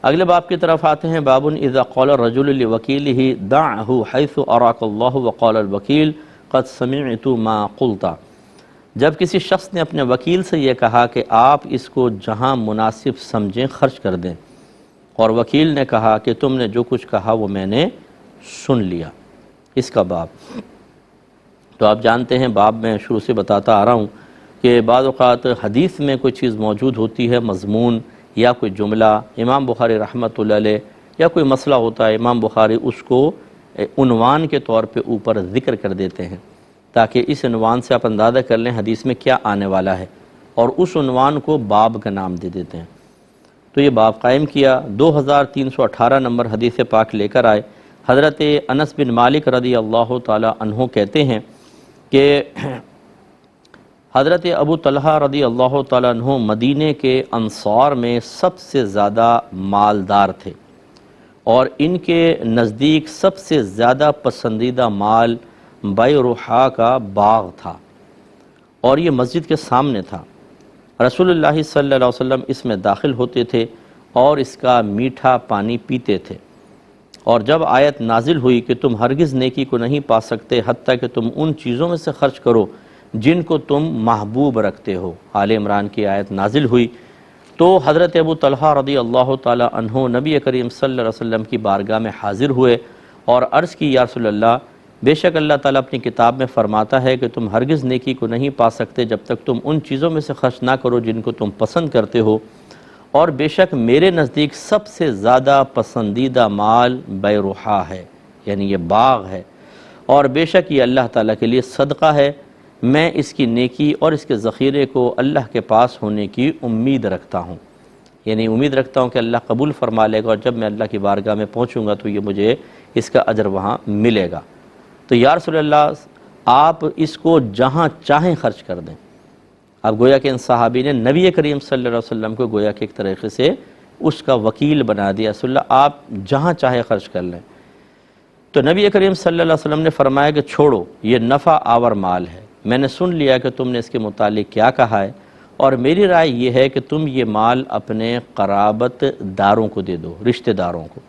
اگلے باب کی طرف آتے ہیں۔ باب اذا قال الرجل لوکیلہ دعہ حیث اراک اللہ وقال الوکیل قد سمعت ما قلت۔ جب کسی شخص نے اپنے وکیل سے یہ کہا کہ آپ اس کو جہاں مناسب سمجھیں خرچ کر دیں، اور وکیل نے کہا کہ تم نے جو کچھ کہا وہ میں نے سن لیا، اس کا باب۔ تو آپ جانتے ہیں باب میں شروع سے بتاتا آ رہا ہوں کہ بعض اوقات حدیث میں کوئی چیز موجود ہوتی ہے، مضمون یا کوئی جملہ، امام بخاری رحمۃ اللہ علیہ، یا کوئی مسئلہ ہوتا ہے، امام بخاری اس کو عنوان کے طور پہ اوپر ذکر کر دیتے ہیں تاکہ اس عنوان سے آپ اندازہ کر لیں حدیث میں کیا آنے والا ہے، اور اس عنوان کو باب کا نام دے دیتے ہیں۔ تو یہ باب قائم کیا، 2318 نمبر حدیث پاک لے کر آئے۔ حضرت انس بن مالک رضی اللہ تعالی عنہ کہتے ہیں کہ حضرت ابو طلحہ رضی اللہ تعالیٰ عنہ مدینے کے انصار میں سب سے زیادہ مالدار تھے، اور ان کے نزدیک سب سے زیادہ پسندیدہ مال بیروحا کا باغ تھا، اور یہ مسجد کے سامنے تھا۔ رسول اللہ صلی اللہ علیہ وسلم اس میں داخل ہوتے تھے اور اس کا میٹھا پانی پیتے تھے، اور جب آیت نازل ہوئی کہ تم ہرگز نیکی کو نہیں پا سکتے حتیٰ کہ تم ان چیزوں میں سے خرچ کرو جن کو تم محبوب رکھتے ہو، آل عمران کی آیت نازل ہوئی، تو حضرت ابو طلحہ رضی اللہ تعالی عنہ نبی کریم صلی اللہ علیہ وسلم کی بارگاہ میں حاضر ہوئے اور عرض کی، یا رسول اللہ، بے شک اللہ تعالیٰ اپنی کتاب میں فرماتا ہے کہ تم ہرگز نیکی کو نہیں پا سکتے جب تک تم ان چیزوں میں سے خرچ نہ کرو جن کو تم پسند کرتے ہو، اور بے شک میرے نزدیک سب سے زیادہ پسندیدہ مال بیروحا ہے، یعنی یہ باغ ہے، اور بے شک یہ اللہ تعالیٰ کے لیے صدقہ ہے، میں اس کی نیکی اور اس کے ذخیرے کو اللہ کے پاس ہونے کی امید رکھتا ہوں، یعنی امید رکھتا ہوں کہ اللہ قبول فرما لے گا، اور جب میں اللہ کی بارگاہ میں پہنچوں گا تو یہ مجھے اس کا اجر وہاں ملے گا۔ تو یا رسول اللہ، آپ اس کو جہاں چاہیں خرچ کر دیں۔ اب گویا کہ ان صحابی نے نبی کریم صلی اللہ علیہ وسلم کو گویا کہ ایک طریقے سے اس کا وکیل بنا دیا، رسول اللہ آپ جہاں چاہے خرچ کر لیں۔ تو نبی کریم صلی اللہ علیہ وسلم نے فرمایا کہ چھوڑو، یہ نفع آور مال ہے، میں نے سن لیا کہ تم نے اس کے متعلق کیا کہا ہے، اور میری رائے یہ ہے کہ تم یہ مال اپنے قرابت داروں کو دے دو، رشتہ داروں کو۔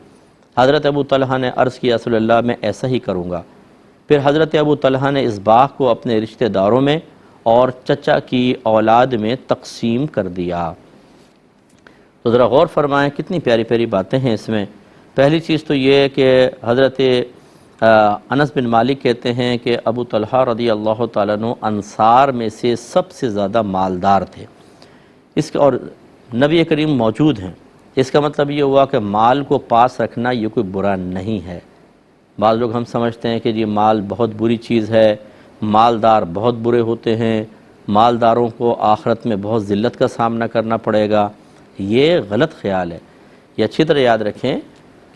حضرت ابو طلحہ نے عرض کیا، رسول اللہ میں ایسا ہی کروں گا۔ پھر حضرت ابو طلحہ نے اس باغ کو اپنے رشتہ داروں میں اور چچا کی اولاد میں تقسیم کر دیا۔ تو ذرا غور فرمائیں، کتنی پیاری پیاری باتیں ہیں اس میں۔ پہلی چیز تو یہ ہے کہ حضرت انس بن مالک کہتے ہیں کہ ابو طلحہ رضی اللہ تعالیٰ عنہ انصار میں سے سب سے زیادہ مالدار تھے، اس اور نبی کریم موجود ہیں، اس کا مطلب یہ ہوا کہ مال کو پاس رکھنا یہ کوئی برا نہیں ہے۔ بعض لوگ ہم سمجھتے ہیں کہ یہ مال بہت بری چیز ہے، مالدار بہت برے ہوتے ہیں، مالداروں کو آخرت میں بہت ذلت کا سامنا کرنا پڑے گا، یہ غلط خیال ہے۔ یہ اچھی طرح یاد رکھیں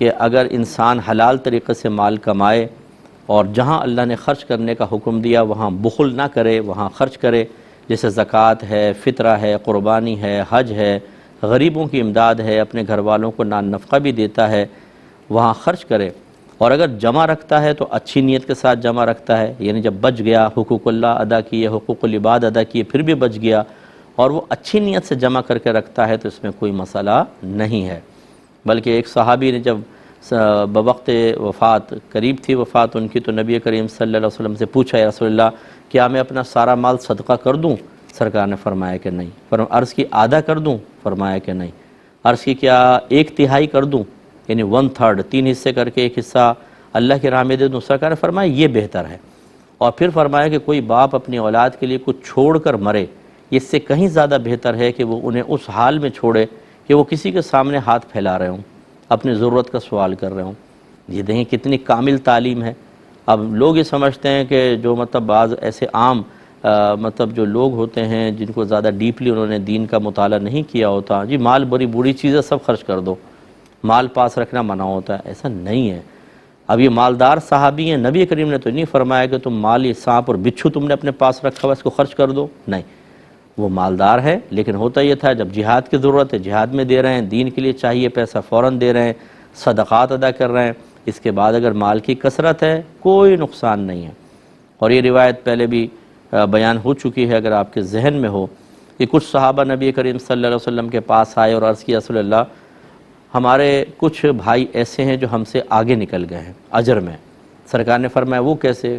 کہ اگر انسان حلال طریقے سے مال کمائے اور جہاں اللہ نے خرچ کرنے کا حکم دیا وہاں بخل نہ کرے، وہاں خرچ کرے، جیسے زکوٰۃ ہے، فطرہ ہے، قربانی ہے، حج ہے، غریبوں کی امداد ہے، اپنے گھر والوں کو نان نفقہ بھی دیتا ہے، وہاں خرچ کرے، اور اگر جمع رکھتا ہے تو اچھی نیت کے ساتھ جمع رکھتا ہے، یعنی جب بچ گیا، حقوق اللہ ادا کیے، حقوق العباد ادا کیے، پھر بھی بچ گیا اور وہ اچھی نیت سے جمع کر کے رکھتا ہے تو اس میں کوئی مسئلہ نہیں ہے۔ بلکہ ایک صحابی نے جب بوقت وفات، قریب تھی وفات ان کی، تو نبی کریم صلی اللہ علیہ وسلم سے پوچھا، یا رسول اللہ کیا میں اپنا سارا مال صدقہ کر دوں؟ سرکار نے فرمایا کہ نہیں۔ عرض کی آدھا کر دوں؟ فرمایا کہ نہیں۔ عرض کی کیا 1/3 کر دوں، یعنی 1/3، 3 حصے کر کے 1 حصہ اللہ کی راہ میں دے دوں؟ سرکار نے فرمایا یہ بہتر ہے۔ اور پھر فرمایا کہ کوئی باپ اپنی اولاد کے لیے کچھ چھوڑ کر مرے، اس سے کہیں زیادہ بہتر ہے کہ وہ انہیں اس حال میں چھوڑے کہ وہ کسی کے سامنے ہاتھ پھیلا رہے ہوں، اپنی ضرورت کا سوال کر رہے ہوں۔ یہ دیکھیں کتنی کامل تعلیم ہے۔ اب لوگ یہ سمجھتے ہیں کہ جو بعض ایسے عام جو لوگ ہوتے ہیں جن کو زیادہ ڈیپلی انہوں نے دین کا مطالعہ نہیں کیا ہوتا، جی مال بڑی بری چیز ہے، سب خرچ کر دو، مال پاس رکھنا منع ہوتا ہے۔ ایسا نہیں ہے۔ اب یہ مالدار صحابی ہیں، نبی کریم نے تو نہیں فرمایا کہ تم مال، یہ سانپ اور بچھو تم نے اپنے پاس رکھا ہوا اس کو خرچ کر دو، نہیں۔ وہ مالدار ہے، لیکن ہوتا یہ تھا جب جہاد کی ضرورت ہے جہاد میں دے رہے ہیں، دین کے لیے چاہیے پیسہ فوراً دے رہے ہیں، صدقات ادا کر رہے ہیں۔ اس کے بعد اگر مال کی کثرت ہے کوئی نقصان نہیں ہے۔ اور یہ روایت پہلے بھی بیان ہو چکی ہے، اگر آپ کے ذہن میں ہو، کہ کچھ صحابہ نبی کریم صلی اللہ علیہ وسلم کے پاس آئے اور عرض کیا، رسول اللہ ہمارے کچھ بھائی ایسے ہیں جو ہم سے آگے نکل گئے ہیں اجر میں۔ سرکار نے فرمایا وہ کیسے؟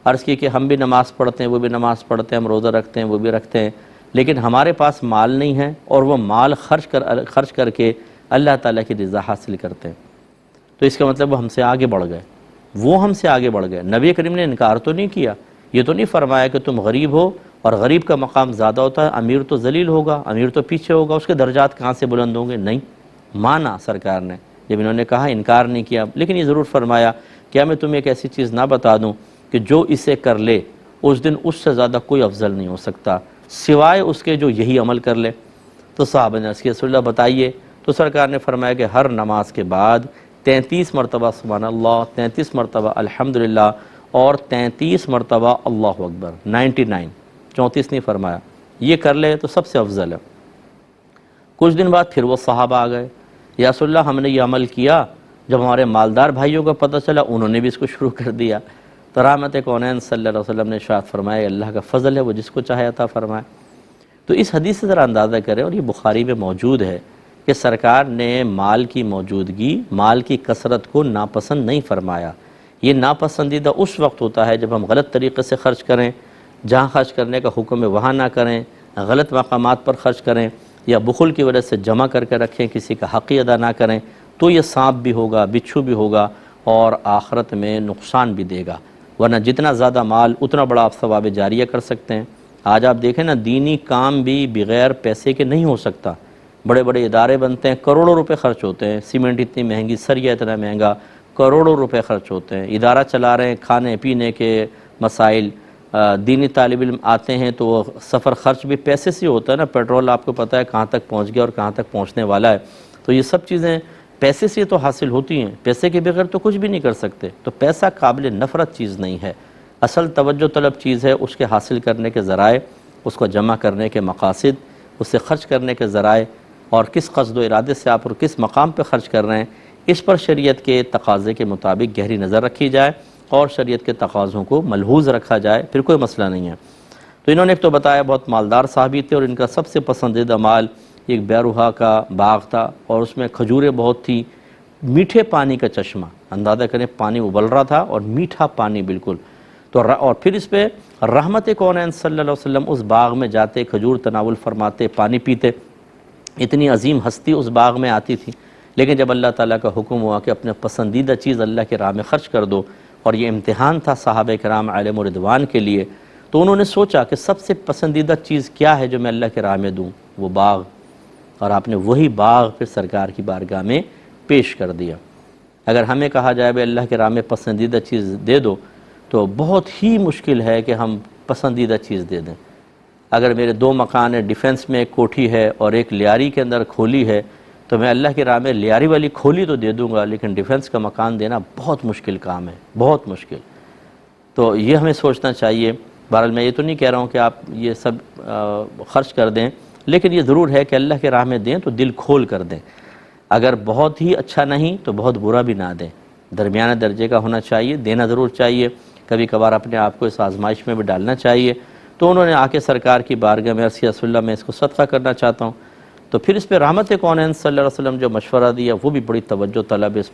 عرض کی کہ ہم بھی نماز پڑھتے ہیں، وہ بھی نماز پڑھتے ہیں، ہم روزہ رکھتے ہیں، وہ بھی رکھتے ہیں، لیکن ہمارے پاس مال نہیں ہے اور وہ مال خرچ کر کے اللہ تعالیٰ کی رضا حاصل کرتے ہیں۔ تو اس کا مطلب وہ ہم سے آگے بڑھ گئے، وہ ہم سے آگے بڑھ گئے۔ نبی کریم نے انکار تو نہیں کیا، یہ تو نہیں فرمایا کہ تم غریب ہو اور غریب کا مقام زیادہ ہوتا ہے، امیر تو ذلیل ہوگا، امیر تو پیچھے ہوگا، اس کے درجات کہاں سے بلند ہوں گے؟ نہیں، مانا سرکار نے، جب انہوں نے کہا انکار نہیں کیا، لیکن یہ ضرور فرمایا کیا میں تمہیں ایک ایسی چیز نہ بتا دوں کہ جو اسے کر لے اس دن اس سے زیادہ کوئی افضل نہیں ہو سکتا سوائے اس کے جو یہی عمل کر لے۔ تو صحابہ نے عرض کیا رسول اللہ بتائیے، تو سرکار نے فرمایا کہ ہر نماز کے بعد 33 مرتبہ سبحان اللہ، 33 مرتبہ الحمدللہ اور 33 مرتبہ اللہ اکبر، 99، 34 نہیں فرمایا، یہ کر لے تو سب سے افضل ہے۔ کچھ دن بعد پھر وہ صحابہ آ گئے، یا رسول اللہ ہم نے یہ عمل کیا، جب ہمارے مالدار بھائیوں کو پتہ چلا انہوں نے بھی اس کو شروع کر دیا۔ تو رحمت کونین صلی اللہ علیہ وسلم نے ارشاد فرمایا اللہ کا فضل ہے، وہ جس کو چاہے عطا فرمائے۔ تو اس حدیث سے ذرا اندازہ کریں، اور یہ بخاری میں موجود ہے کہ سرکار نے مال کی موجودگی، مال کی کثرت کو ناپسند نہیں فرمایا۔ یہ ناپسندیدہ اس وقت ہوتا ہے جب ہم غلط طریقے سے خرچ کریں، جہاں خرچ کرنے کا حکم ہے وہاں نہ کریں، غلط مقامات پر خرچ کریں، یا بخل کی وجہ سے جمع کر کے رکھیں، کسی کا حق ادا نہ کریں، تو یہ سانپ بھی ہوگا، بچھو بھی ہوگا اور آخرت میں نقصان بھی دے گا۔ ورنہ جتنا زیادہ مال اتنا بڑا آپ ثواب جاریہ کر سکتے ہیں۔ آج آپ دیکھیں نا، دینی کام بھی بغیر پیسے کے نہیں ہو سکتا۔ بڑے بڑے ادارے بنتے ہیں، کروڑوں روپے خرچ ہوتے ہیں، سیمنٹ اتنی مہنگی، سریا اتنا مہنگا، کروڑوں روپے خرچ ہوتے ہیں، ادارہ چلا رہے ہیں، کھانے پینے کے مسائل، دینی طالب علم آتے ہیں تو وہ سفر خرچ بھی پیسے سے ہوتا ہے نا، پیٹرول آپ کو پتہ ہے کہاں تک پہنچ گیا اور کہاں تک پہنچنے والا ہے، تو یہ سب چیزیں پیسے سے تو حاصل ہوتی ہیں، پیسے کے بغیر تو کچھ بھی نہیں کر سکتے۔ تو پیسہ قابل نفرت چیز نہیں ہے، اصل توجہ طلب چیز ہے، اس کے حاصل کرنے کے ذرائع، اس کو جمع کرنے کے مقاصد، اسے خرچ کرنے کے ذرائع، اور کس قصد و ارادے سے آپ اور کس مقام پہ خرچ کر رہے ہیں، اس پر شریعت کے تقاضے کے مطابق گہری نظر رکھی جائے اور شریعت کے تقاضوں کو ملحوظ رکھا جائے، پھر کوئی مسئلہ نہیں ہے۔ تو انہوں نے ایک تو بتایا بہت مالدار صحابی تھے، اور ان کا سب سے پسندیدہ مال ایک بیروہا کا باغ تھا، اور اس میں کھجوریں بہت تھی، میٹھے پانی کا چشمہ، اندازہ کریں پانی ابل رہا تھا اور میٹھا پانی بالکل۔ تو اور پھر اس پہ رحمت کونین صلی اللہ علیہ وسلم اس باغ میں جاتے، کھجور تناول فرماتے، پانی پیتے، اتنی عظیم ہستی اس باغ میں آتی تھی۔ لیکن جب اللہ تعالیٰ کا حکم ہوا کہ اپنے پسندیدہ چیز اللہ کے راہ میں خرچ کر دو، اور یہ امتحان تھا صحابہ کرام علیہم رضوان کے لیے، تو انہوں نے سوچا کہ سب سے پسندیدہ چیز کیا ہے جو میں اللہ کے راہ میں دوں؟ وہ باغ، اور آپ نے وہی باغ پھر سرکار کی بارگاہ میں پیش کر دیا۔ اگر ہمیں کہا جائے بھائی اللہ کے راہ میں پسندیدہ چیز دے دو، تو بہت ہی مشکل ہے کہ ہم پسندیدہ چیز دے دیں۔ اگر میرے 2 مکان ہیں، ڈیفنس میں ایک کوٹھی ہے اور ایک لیاری کے اندر کھولی ہے، تو میں اللہ کے راہ میں لیاری والی کھولی تو دے دوں گا، لیکن ڈیفنس کا مکان دینا بہت مشکل کام ہے، بہت مشکل۔ تو یہ ہمیں سوچنا چاہیے۔ بہرحال میں یہ تو نہیں کہہ رہا ہوں کہ آپ یہ سب خرچ کر دیں، لیکن یہ ضرور ہے کہ اللہ کے راہ میں دیں تو دل کھول کر دیں۔ اگر بہت ہی اچھا نہیں تو بہت برا بھی نہ دیں، درمیانہ درجے کا ہونا چاہیے، دینا ضرور چاہیے، کبھی کبھار اپنے آپ کو اس آزمائش میں بھی ڈالنا چاہیے۔ تو انہوں نے آ کے سرکار کی بارگاہ میں عرض کیا رسول اللہ میں اس کو صدقہ کرنا چاہتا ہوں۔ تو پھر اس پہ رحمت کونین صلی اللہ علیہ وسلم جو مشورہ دیا وہ بھی بڑی توجہ طلب ہے، اس